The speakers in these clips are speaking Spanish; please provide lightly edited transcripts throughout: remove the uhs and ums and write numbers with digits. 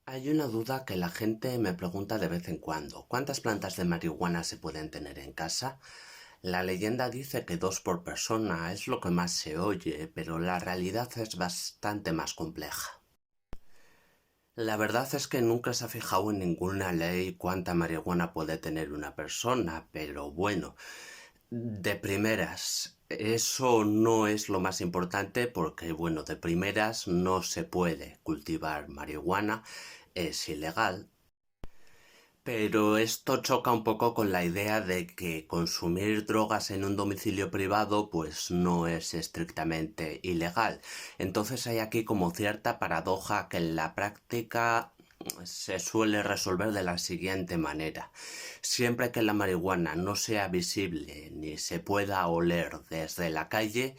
Hay una duda que la gente me pregunta de vez en cuando. ¿Cuántas plantas de marihuana se pueden tener en casa? La leyenda dice que dos por persona es lo que más se oye, pero la realidad es bastante más compleja. La verdad es que nunca se ha fijado en ninguna ley cuánta marihuana puede tener una persona, pero bueno, de primeras, eso no es lo más importante porque, bueno, de primeras no se puede cultivar marihuana, es ilegal. Pero esto choca un poco con la idea de que consumir drogas en un domicilio privado pues no es estrictamente ilegal. Entonces hay aquí como cierta paradoja que en la práctica se suele resolver de la siguiente manera. Siempre que la marihuana no sea visible ni se pueda oler desde la calle,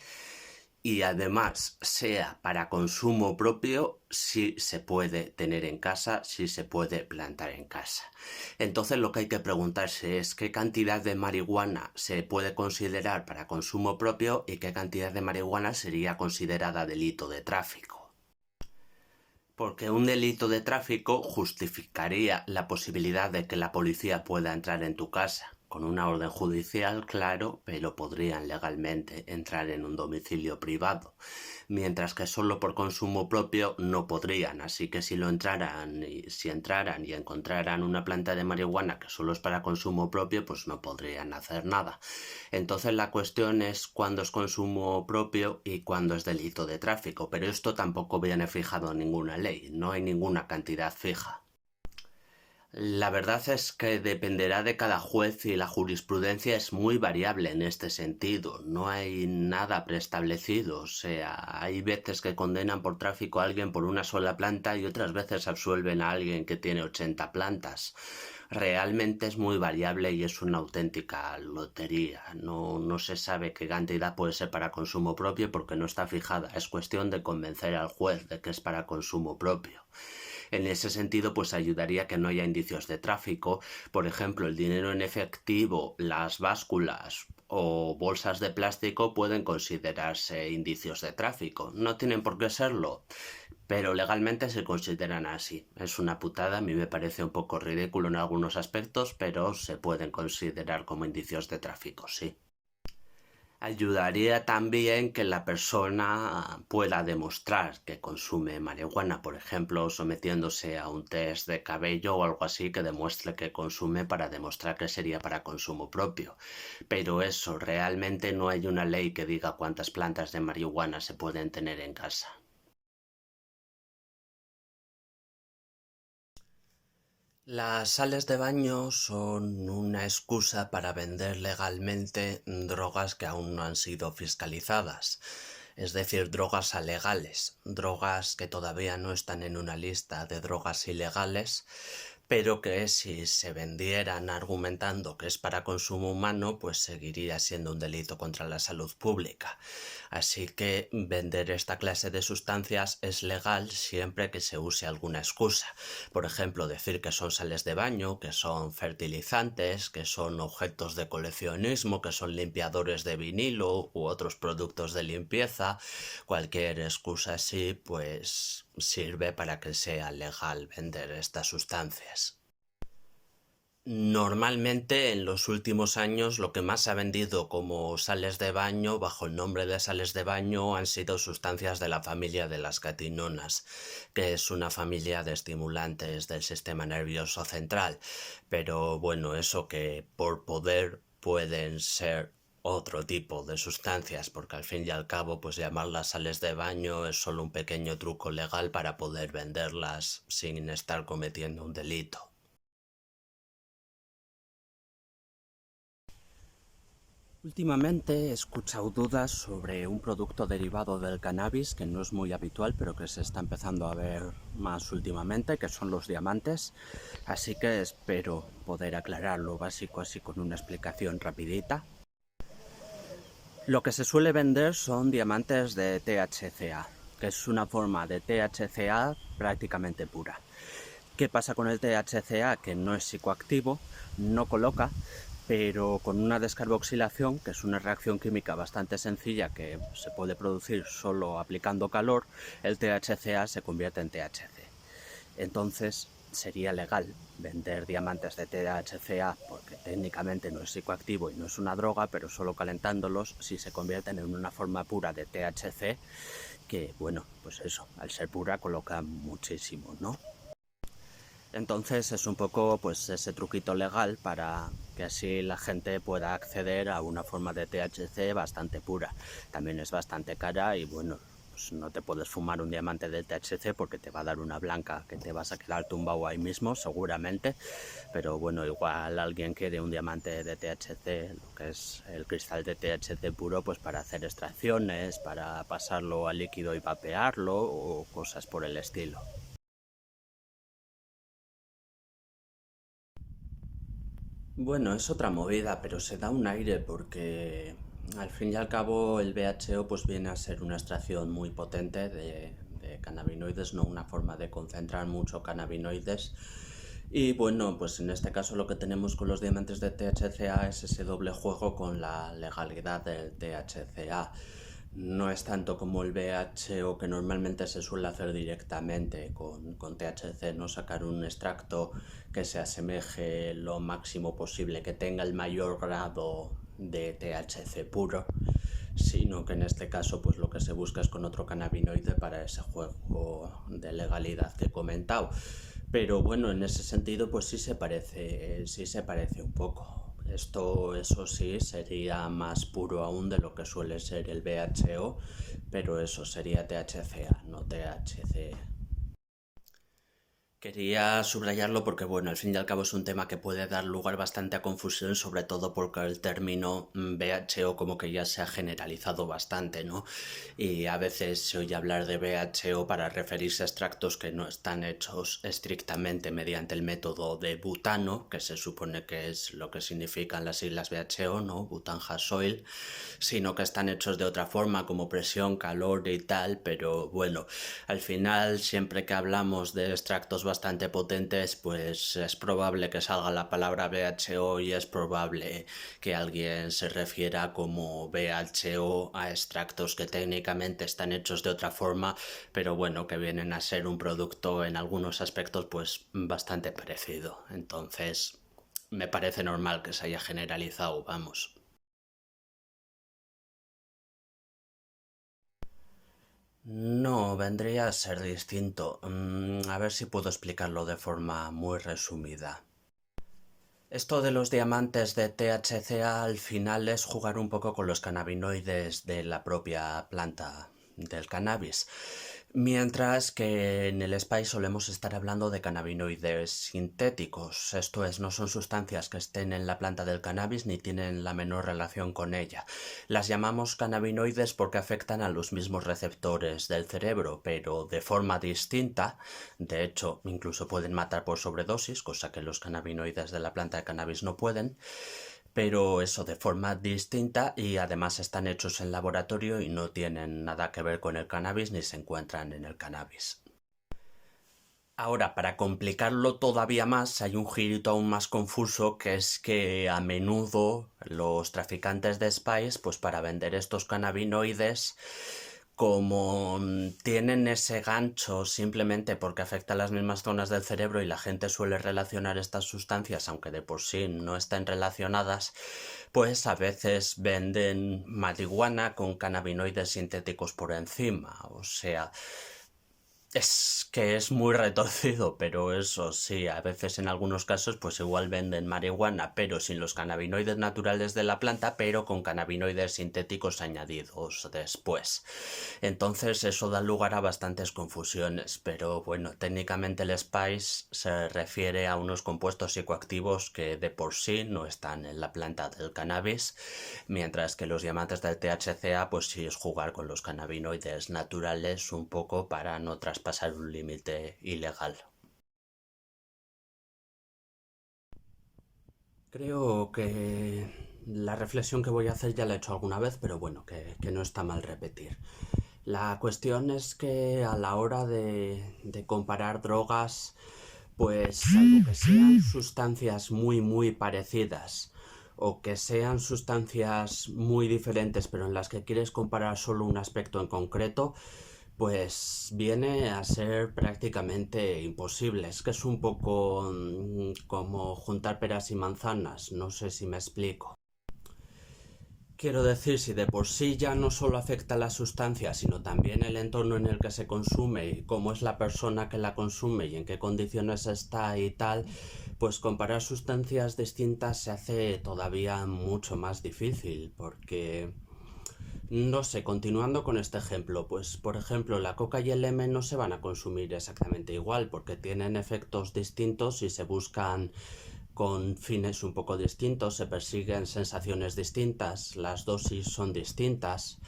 y además sea para consumo propio, sí se puede tener en casa, sí se puede plantar en casa. Entonces lo que hay que preguntarse es qué cantidad de marihuana se puede considerar para consumo propio y qué cantidad de marihuana sería considerada delito de tráfico. Porque un delito de tráfico justificaría la posibilidad de que la policía pueda entrar en tu casa. Con una orden judicial, claro, pero podrían legalmente entrar en un domicilio privado. Mientras que solo por consumo propio no podrían. Así que si entraran y encontraran una planta de marihuana que solo es para consumo propio, pues no podrían hacer nada. Entonces la cuestión es cuándo es consumo propio y cuándo es delito de tráfico, pero esto tampoco viene fijado en ninguna ley, no hay ninguna cantidad fija. La verdad es que dependerá de cada juez y la jurisprudencia es muy variable en este sentido. No hay nada preestablecido. O sea, hay veces que condenan por tráfico a alguien por una sola planta y otras veces absuelven a alguien que tiene 80 plantas. Realmente es muy variable y es una auténtica lotería. No se sabe qué cantidad puede ser para consumo propio porque no está fijada. Es cuestión de convencer al juez de que es para consumo propio. En ese sentido, pues ayudaría que no haya indicios de tráfico. Por ejemplo, el dinero en efectivo, las básculas o bolsas de plástico pueden considerarse indicios de tráfico. No tienen por qué serlo, pero legalmente se consideran así. Es una putada, a mí me parece un poco ridículo en algunos aspectos, pero se pueden considerar como indicios de tráfico, sí. Ayudaría también que la persona pueda demostrar que consume marihuana, por ejemplo, sometiéndose a un test de cabello o algo así que demuestre que consume para demostrar que sería para consumo propio. Pero eso, realmente no hay una ley que diga cuántas plantas de marihuana se pueden tener en casa. Las sales de baño son una excusa para vender legalmente drogas que aún no han sido fiscalizadas, es decir, drogas alegales, drogas que todavía no están en una lista de drogas ilegales, pero que si se vendieran argumentando que es para consumo humano, pues seguiría siendo un delito contra la salud pública. Así que vender esta clase de sustancias es legal siempre que se use alguna excusa. Por ejemplo, decir que son sales de baño, que son fertilizantes, que son objetos de coleccionismo, que son limpiadores de vinilo u otros productos de limpieza. Cualquier excusa así, pues sirve para que sea legal vender estas sustancias. Normalmente en los últimos años lo que más se ha vendido como sales de baño bajo el nombre de sales de baño han sido sustancias de la familia de las catinonas, que es una familia de estimulantes del sistema nervioso central. Pero bueno, eso que por poder pueden ser otro tipo de sustancias, porque al fin y al cabo pues llamarlas sales de baño es solo un pequeño truco legal para poder venderlas sin estar cometiendo un delito. Últimamente he escuchado dudas sobre un producto derivado del cannabis que no es muy habitual, pero que se está empezando a ver más últimamente, que son los diamantes. Así que espero poder aclarar lo básico así con una explicación rapidita. Lo que se suele vender son diamantes de THCA, que es una forma de THCA prácticamente pura. ¿Qué pasa con el THCA? Que no es psicoactivo, no coloca, pero con una descarboxilación, que es una reacción química bastante sencilla que se puede producir solo aplicando calor, el THCA se convierte en THC. Entonces sería legal vender diamantes de THCA porque técnicamente no es psicoactivo y no es una droga, pero solo calentándolos si se convierten en una forma pura de THC, que bueno, pues eso, al ser pura coloca muchísimo, ¿no? Entonces es un poco pues ese truquito legal para que así la gente pueda acceder a una forma de THC bastante pura. También es bastante cara y bueno, pues no te puedes fumar un diamante de THC porque te va a dar una blanca que te vas a quedar tumbado ahí mismo seguramente, pero bueno, igual alguien quiere un diamante de THC, lo que es el cristal de THC puro, pues para hacer extracciones, para pasarlo a líquido y vapearlo o cosas por el estilo. Bueno, es otra movida, pero se da un aire porque al fin y al cabo el BHO pues viene a ser una extracción muy potente de cannabinoides, no una forma de concentrar mucho cannabinoides. Y bueno, pues en este caso lo que tenemos con los diamantes de THCA es ese doble juego con la legalidad del THCA. No es tanto como el BHO que normalmente se suele hacer directamente con THC, no sacar un extracto que se asemeje lo máximo posible, que tenga el mayor grado de THC puro, sino que en este caso pues lo que se busca es con otro cannabinoide para ese juego de legalidad que he comentado. Pero bueno, en ese sentido pues sí se parece un poco. Esto, eso sí, sería más puro aún de lo que suele ser el BHO, pero eso sería THCA, no THC. Quería subrayarlo porque, bueno, al fin y al cabo es un tema que puede dar lugar bastante a confusión, sobre todo porque el término BHO como que ya se ha generalizado bastante, ¿no? Y a veces se oye hablar de BHO para referirse a extractos que no están hechos estrictamente mediante el método de butano, que se supone que es lo que significan las siglas BHO, ¿no? Butan hash oil, sino que están hechos de otra forma, como presión, calor y tal, pero bueno, al final siempre que hablamos de extractos bastante potentes, pues es probable que salga la palabra BHO y es probable que alguien se refiera como BHO a extractos que técnicamente están hechos de otra forma, pero bueno, que vienen a ser un producto en algunos aspectos pues bastante parecido. Entonces, me parece normal que se haya generalizado, vamos. No, vendría a ser distinto. A ver si puedo explicarlo de forma muy resumida. Esto de los diamantes de THCA al final es jugar un poco con los cannabinoides de la propia planta del cannabis. Mientras que en el Spice solemos estar hablando de cannabinoides sintéticos, esto es, no son sustancias que estén en la planta del cannabis ni tienen la menor relación con ella. Las llamamos cannabinoides porque afectan a los mismos receptores del cerebro, pero de forma distinta. De hecho, incluso pueden matar por sobredosis, cosa que los cannabinoides de la planta de cannabis no pueden, pero eso de forma distinta y además están hechos en laboratorio y no tienen nada que ver con el cannabis ni se encuentran en el cannabis. Ahora, para complicarlo todavía más, hay un girito aún más confuso que es que a menudo los traficantes de Spice, pues para vender estos cannabinoides, como tienen ese gancho simplemente porque afecta a las mismas zonas del cerebro y la gente suele relacionar estas sustancias, aunque de por sí no estén relacionadas, pues a veces venden marihuana con cannabinoides sintéticos por encima. O sea, es que es muy retorcido, pero eso sí, a veces en algunos casos pues igual venden marihuana, pero sin los cannabinoides naturales de la planta, pero con cannabinoides sintéticos añadidos después. Entonces eso da lugar a bastantes confusiones, pero bueno, técnicamente el Spice se refiere a unos compuestos psicoactivos que de por sí no están en la planta del cannabis, mientras que los diamantes del THCA pues sí es jugar con los cannabinoides naturales un poco para no traspasar un límite ilegal. Creo que la reflexión que voy a hacer ya la he hecho alguna vez, pero bueno, que no está mal repetir. La cuestión es que a la hora de comparar drogas, pues salvo que sean sustancias muy parecidas o que sean sustancias muy diferentes pero en las que quieres comparar solo un aspecto en concreto, Pues viene a ser prácticamente imposible. Es que es un poco como juntar peras y manzanas. No sé si me explico. Quiero decir, si de por sí ya no solo afecta la sustancia, sino también el entorno en el que se consume y cómo es la persona que la consume y en qué condiciones está y tal, pues comparar sustancias distintas se hace todavía mucho más difícil porque no sé, continuando con este ejemplo, pues por ejemplo la coca y el M no se van a consumir exactamente igual porque tienen efectos distintos y se buscan con fines un poco distintos, se persiguen sensaciones distintas, las dosis son distintas,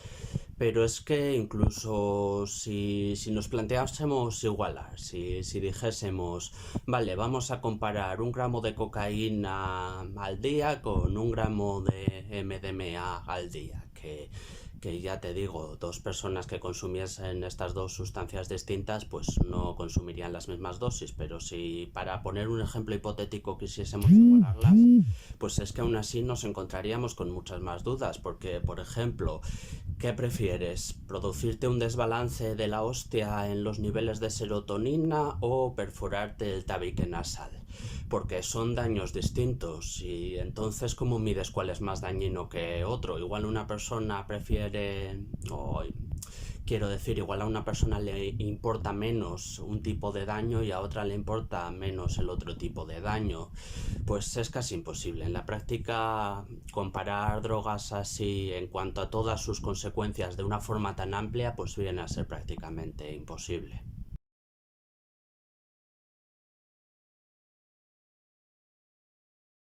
pero es que incluso si nos planteásemos igualar, si dijésemos, vale, vamos a comparar 1 gramo de cocaína al día con 1 gramo de MDMA al día, que ya te digo, dos personas que consumiesen estas dos sustancias distintas pues no consumirían las mismas dosis, pero si para poner un ejemplo hipotético quisiésemos igualarlas, pues es que aún así nos encontraríamos con muchas más dudas, porque por ejemplo, ¿qué prefieres? ¿Producirte un desbalance de la hostia en los niveles de serotonina o perforarte el tabique nasal? Porque son daños distintos y entonces ¿cómo mides cuál es más dañino que otro? Igual una persona prefiere, o quiero decir, igual a una persona le importa menos un tipo de daño y a otra le importa menos el otro tipo de daño. Pues es casi imposible. En la práctica, comparar drogas así en cuanto a todas sus consecuencias de una forma tan amplia, pues viene a ser prácticamente imposible.